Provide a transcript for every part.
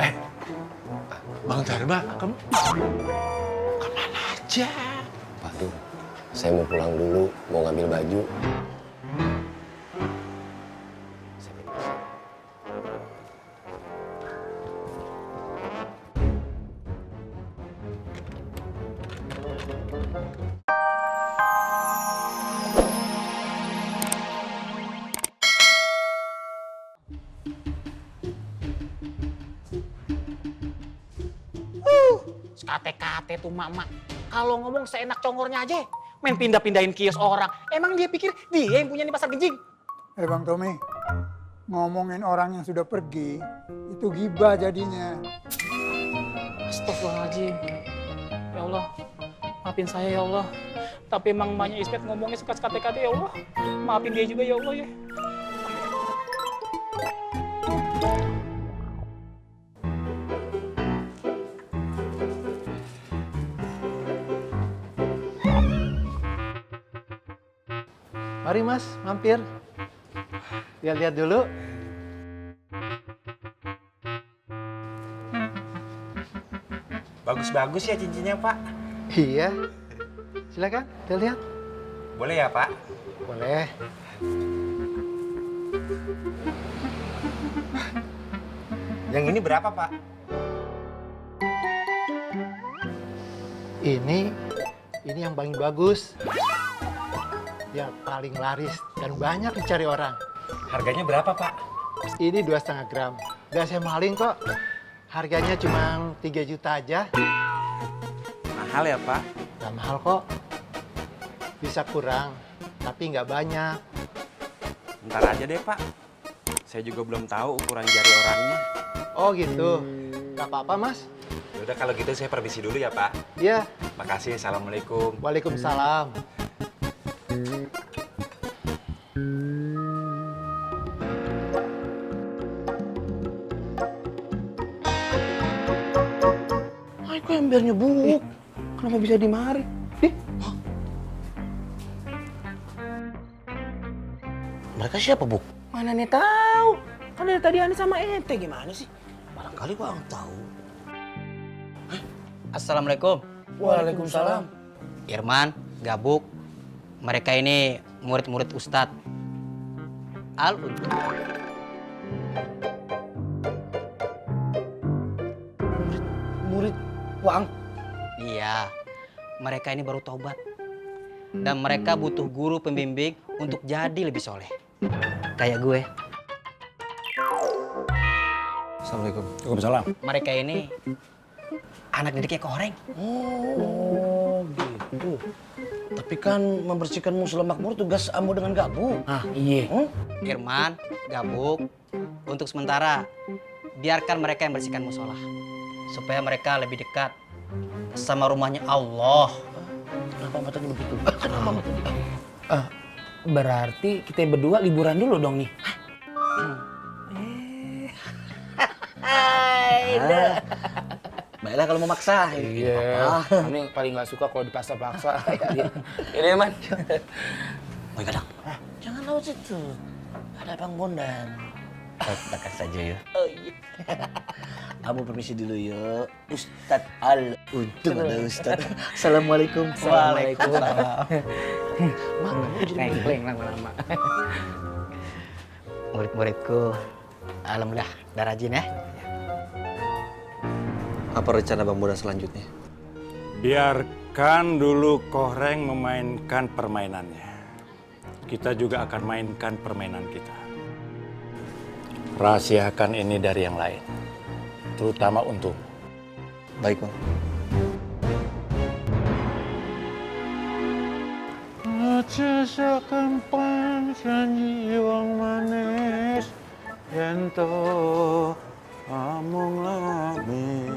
Eh, Bang Dharma, kamu kemana aja? Waduh, saya mau pulang dulu, mau ngambil baju. Kate-kate tuh mak-mak. Kalau ngomong seenak congornya aja. Main pindah-pindahin kios orang. Emang dia pikir dia yang punya di pasar Genjing? Bang Tommy, ngomongin orang yang sudah pergi, itu gibah jadinya. Astagfirullahaladzim. Ya Allah, maafin saya ya Allah. Tapi emang emaknya Ismet ngomongnya suka kate-kate ya Allah. Maafin dia juga ya Allah ya. Mari Mas, mampir. Lihat-lihat dulu. Bagus-bagus ya cincinnya, Pak. Iya. Silakan, lihat-lihat. Boleh ya, Pak? Boleh. Yang ini berapa, Pak? Ini yang paling bagus. Yang paling laris dan banyak dicari orang. Harganya berapa, Pak? Ini 2,5 gram. Gak saya maling kok. Harganya cuma 3 juta aja. Mahal ya, Pak? Gak mahal kok. Bisa kurang, tapi nggak banyak. Ntar aja deh, Pak. Saya juga belum tahu ukuran jari orangnya. Oh gitu. Gak apa-apa Mas. Udah kalau gitu saya permisi dulu ya, Pak. Iya. Makasih. Assalamualaikum. Waalaikumsalam. Ay, kok embernya bubuk? Kenapa bisa dimari? Mereka siapa, Bu? Mana nih tahu? Kan dari tadi Ani sama ente gimana sih? Barangkali gua nggak tahu. Assalamualaikum. Waalaikumsalam. Irman, Gabuk, mereka ini murid-murid Ustadz Al-Untung. Murid Wang. Iya, mereka ini baru taubat. Dan mereka butuh guru pembimbing untuk jadi lebih soleh. Kayak gue. Assalamualaikum. Waalaikumsalam. Mereka ini anak didiknya Koreng. Oh, gitu. Tapi kan membersihkan musola makmur tugas Ambo dengan Gabu. Ah, iya. Irman, Gabuk, untuk sementara biarkan mereka yang bersihkan musola. Supaya mereka lebih dekat sama rumahnya Allah. Kenapa matanya begitu? Kenapa matanya? Berarti kita berdua liburan dulu dong nih. Baiklah kalau mau maksa. Iya. Kami paling nggak suka kalau dipaksa-paksa. Ini man. Woi kadang. Jangan lewat situ. Ada Bang Bondan. Dekat saja ya. Oh iya. Ambo permisi dulu yuk. Ustadz Al-Untung ada Ustadz. Assalamualaikum. Waalaikumsalam. Mak, jadi Kleng lama-lama. Murid-muridku, alhamdulillah, udah rajin ya. apa rencana Bang Bondan selanjutnya? Biarkan dulu Koreng memainkan permainannya. Kita juga akan mainkan permainan kita. Rahasiakan ini dari yang lain, terutama untuk. Baik, Bang. Aja sakempan janji wong manis yen to amung lami.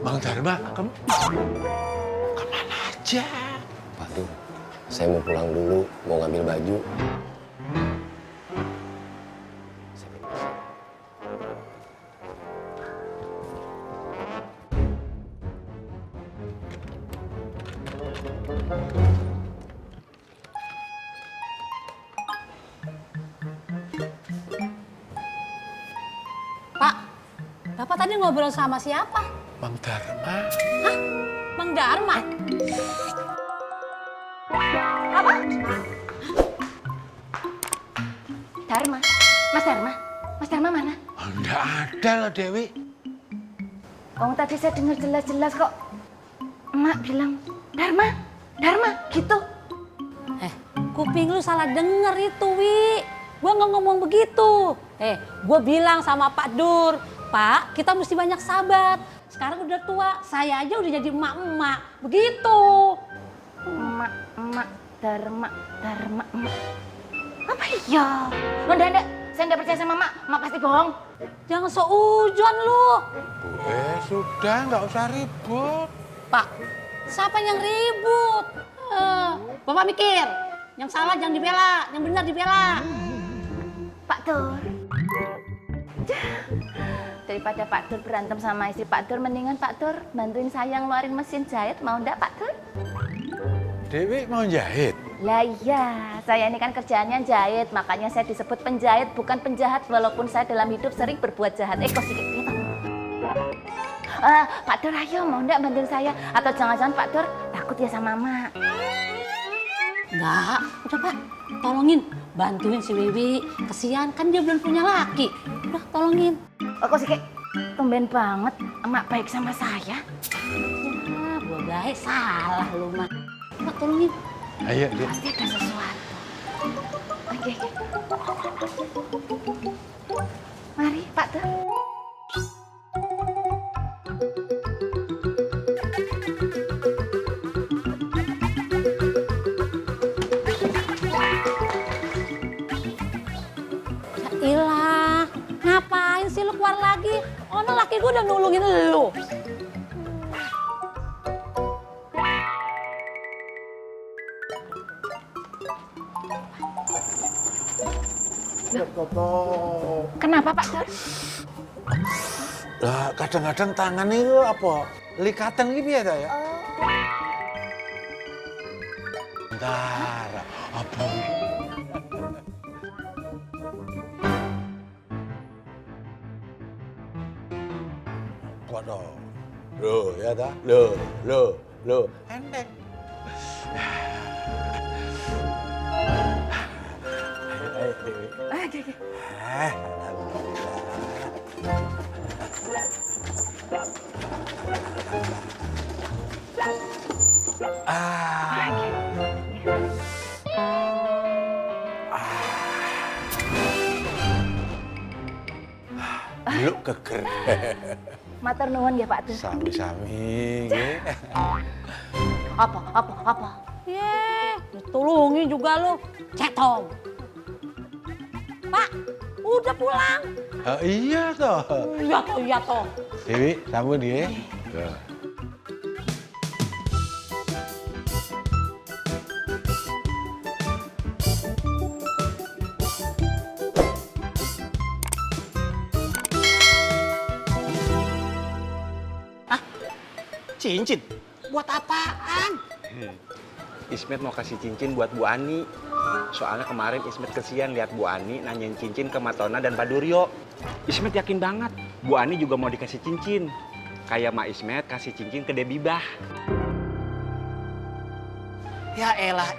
Bang Dharma, kamu kemana aja? Waduh, saya mau pulang dulu, mau ngambil baju. Bapak tadi ngobrol sama siapa? Mang Dharma. Hah? Mang Dharma? Apa? Dharma? Mas Dharma? Mas Dharma mana? Enggak ada lah Dewi. Oh, tadi saya dengar jelas-jelas kok. Emak bilang, Dharma, Dharma, gitu. Kuping lu salah denger itu, Wi. Gua nggak ngomong begitu. Gue bilang sama Pak Dur, Pak, kita mesti banyak sabar. Sekarang udah tua, saya aja udah jadi emak-emak. Begitu. Emak, Dharma, emak. Apa iya? Oh, enggak, saya enggak percaya sama emak pasti bohong. Jangan seujon lu. Sudah, nggak usah ribut. Pak, siapa yang ribut? Bapak mikir, yang salah jangan dibela, yang benar dibela. Pak Dur. Daripada Pak Dur berantem sama istri Pak Dur, mendingan Pak Dur bantuin saya ngeluarin mesin jahit. Mau enggak Pak Dur? Dewi mau jahit? Lah iya, saya ini kan kerjaannya jahit, makanya saya disebut penjahit, bukan penjahat, walaupun saya dalam hidup sering berbuat jahat. Kok sedikit gitu. Pak Dur, ayo mau enggak bantuin saya? Atau jangan-jangan Pak Dur takut ya sama Mak? Enggak, udah Pak, tolongin. Bantuin si Wiwi, kesian kan dia belum punya laki. Udah, tolongin. Kok sih tumben banget emak baik sama saya. Ya, gua baik salah lu mah. Pak, tolongin. Ayo, Dek. Pasti ada sesuatu. Oke. Mari, Pak Dur. Ilah, ngapain sih lu keluar lagi? Oh, laki gue udah nulungin lu. Kenapa Pak Dur? Lah, kadang-kadang tangan itu apa? Likatan gitu ya, ya? Bentar, apa? Waduh, loh ya dah, loh, endek. Ayo, Dewi. Oke. Lu keker. Matur nuwun ya Pak Dur. Sami-sami. Apa? Tolongin juga lu. Cetong. Pak, udah pulang. Iya toh. Iya toh. Dewi, sambut dia. Cincin? Buat apaan? Ismet mau kasih cincin buat Bu Ani. Soalnya kemarin Ismet kesian lihat Bu Ani nanyain cincin ke Matona dan Pak Duryo. Ismet yakin banget Bu Ani juga mau dikasih cincin. Kayak Mak Ismet kasih cincin ke Debibah. Ya elah,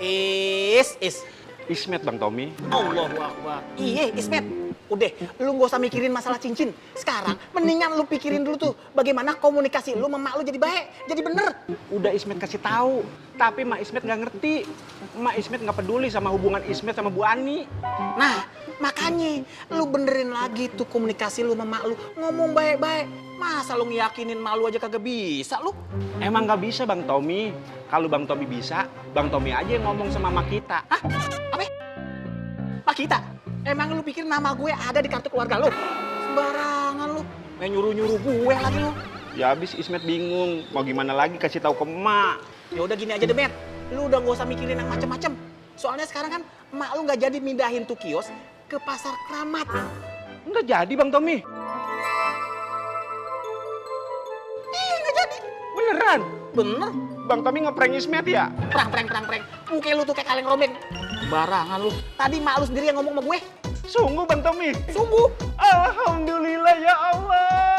Ismet, Bang Tommy. Allahu Akbar. Iya, Ismet. Udah, lu nggak usah mikirin masalah cincin. Sekarang, mendingan lu pikirin dulu tuh bagaimana komunikasi lu sama mak lu jadi baik, jadi bener. Udah Ismet kasih tahu, tapi Mak Ismet nggak ngerti. Mak Ismet nggak peduli sama hubungan Ismet sama Bu Ani. Nah, makanya lu benerin lagi tuh komunikasi lu sama mak lu. Ngomong baik-baik. Masa lu ngiyakinin mak lu aja kagak bisa lu? Emang nggak bisa Bang Tommy. Kalau Bang Tommy bisa, Bang Tommy aja yang ngomong sama mak kita. Hah? Apa? Mak kita? Emang lu pikir nama gue ada di kartu keluarga lu? Sembarangan lu. Main nyuruh-nyuruh gue lagi lu. Ya habis Ismet bingung, mau gimana lagi kasih tahu ke emak. Ya udah gini aja deh, Met. Lu udah gak usah mikirin yang macem-macem. Soalnya sekarang kan emak lu gak jadi mindahin tuh kios ke pasar Keramat. Nggak jadi Bang Tommy. Iya gak jadi. Beneran? Bener. Bang Tommy ngeprank Ismet ya? Prang. Muka lu tuh kayak kaleng robek. Barangan lu. Tadi mak lu sendiri yang ngomong sama gue. Sungguh Bang Tommy? Sungguh. Alhamdulillah ya Allah.